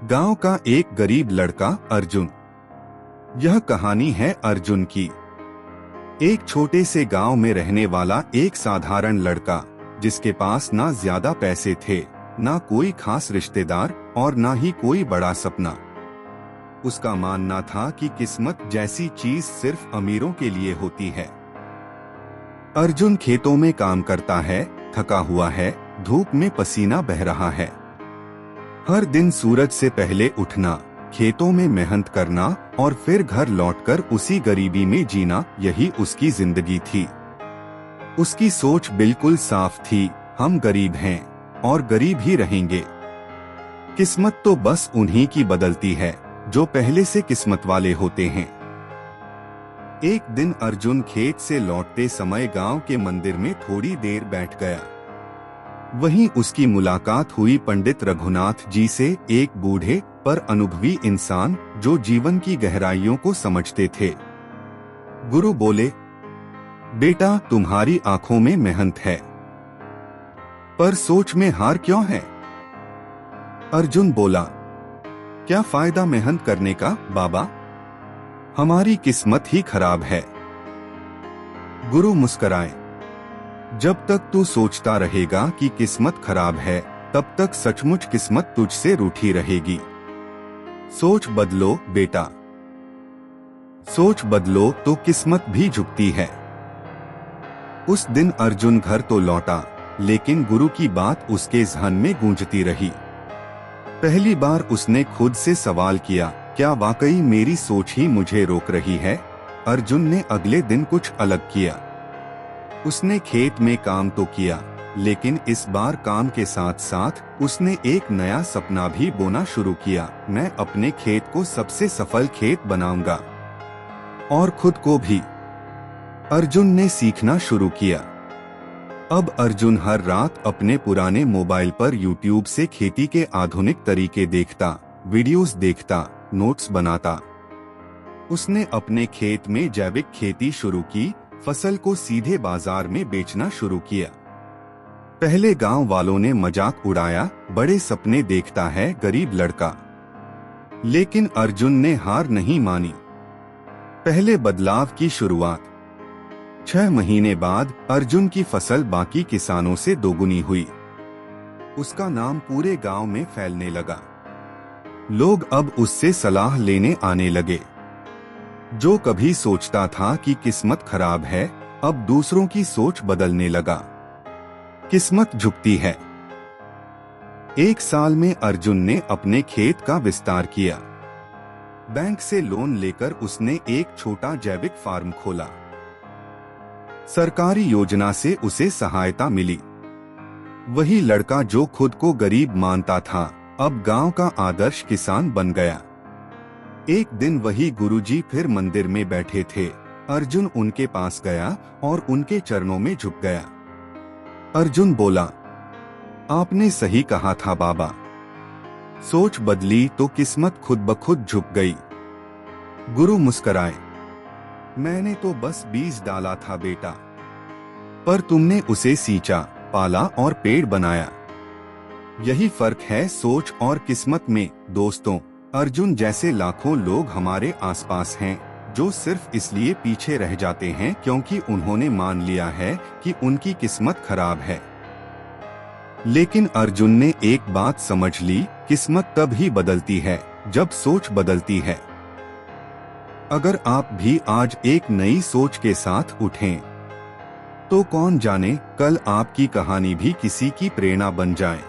गांव का एक गरीब लड़का अर्जुन। यह कहानी है अर्जुन की। एक छोटे से गांव में रहने वाला एक साधारण लड़का, जिसके पास ना ज्यादा पैसे थे, ना कोई खास रिश्तेदार और ना ही कोई बड़ा सपना। उसका मानना था कि किस्मत जैसी चीज सिर्फ अमीरों के लिए होती है। अर्जुन खेतों में काम करता है, थका हुआ है, धूप में पसीना बह रहा है। हर दिन सूरज से पहले उठना, खेतों में मेहनत करना और फिर घर लौटकर उसी गरीबी में जीना, यही उसकी जिंदगी थी। उसकी सोच बिल्कुल साफ थी, हम गरीब हैं और गरीब ही रहेंगे। किस्मत तो बस उन्हीं की बदलती है जो पहले से किस्मत वाले होते हैं। एक दिन अर्जुन खेत से लौटते समय गांव के मंदिर में थोड़ी देर बैठ गया। वहीं उसकी मुलाकात हुई पंडित रघुनाथ जी से, एक बूढ़े पर अनुभवी इंसान जो जीवन की गहराइयों को समझते थे। गुरु बोले, बेटा, तुम्हारी आंखों में मेहनत है, पर सोच में हार क्यों है? अर्जुन बोला, क्या फायदा मेहनत करने का बाबा? हमारी किस्मत ही खराब है। गुरु मुस्कुराए, जब तक तू सोचता रहेगा कि किस्मत खराब है, तब तक सचमुच किस्मत तुझसे रूठी रहेगी। सोच बदलो बेटा, सोच बदलो तो किस्मत भी झुकती है। उस दिन अर्जुन घर तो लौटा, लेकिन गुरु की बात उसके ज़हन में गूंजती रही। पहली बार उसने खुद से सवाल किया, क्या वाकई मेरी सोच ही मुझे रोक रही है? अर्जुन ने अगले दिन कुछ अलग किया। उसने खेत में काम तो किया, लेकिन इस बार काम के साथ साथ उसने एक नया सपना भी बोना शुरू किया। मैं अपने खेत को सबसे सफल खेत बनाऊंगा और खुद को भी। अर्जुन ने सीखना शुरू किया। अब अर्जुन हर रात अपने पुराने मोबाइल पर YouTube से खेती के आधुनिक तरीके देखता, वीडियोस देखता, नोट्स बनाता। उसने अपने खेत में जैविक खेती शुरू की, फसल को सीधे बाजार में बेचना शुरू किया। पहले गांव वालों ने मजाक उड़ाया, बड़े सपने देखता है गरीब लड़का। लेकिन अर्जुन ने हार नहीं मानी। पहले बदलाव की शुरुआत। 6 महीने बाद अर्जुन की फसल बाकी किसानों से दोगुनी हुई। उसका नाम पूरे गांव में फैलने लगा। लोग अब उससे सलाह लेने आने लगे। जो कभी सोचता था कि किस्मत खराब है, अब दूसरों की सोच बदलने लगा। किस्मत झुकती है। एक साल में अर्जुन ने अपने खेत का विस्तार किया। बैंक से लोन लेकर उसने एक छोटा जैविक फार्म खोला। सरकारी योजना से उसे सहायता मिली। वही लड़का जो खुद को गरीब मानता था, अब गांव का आदर्श किसान बन गया। एक दिन वही गुरुजी फिर मंदिर में बैठे थे। अर्जुन उनके पास गया और उनके चरणों में झुक गया। अर्जुन बोला, आपने सही कहा था बाबा। सोच बदली तो किस्मत खुद ब खुद झुक गई। गुरु मुस्कुराए, मैंने तो बस बीज डाला था बेटा, पर तुमने उसे सींचा, पाला और पेड़ बनाया। यही फर्क है सोच और किस्मत में। दोस्तों, अर्जुन जैसे लाखों लोग हमारे आसपास हैं, जो सिर्फ इसलिए पीछे रह जाते हैं क्योंकि उन्होंने मान लिया है कि उनकी किस्मत खराब है। लेकिन अर्जुन ने एक बात समझ ली, किस्मत तब ही बदलती है जब सोच बदलती है। अगर आप भी आज एक नई सोच के साथ उठें, तो कौन जाने कल आपकी कहानी भी किसी की प्रेरणा बन जाए।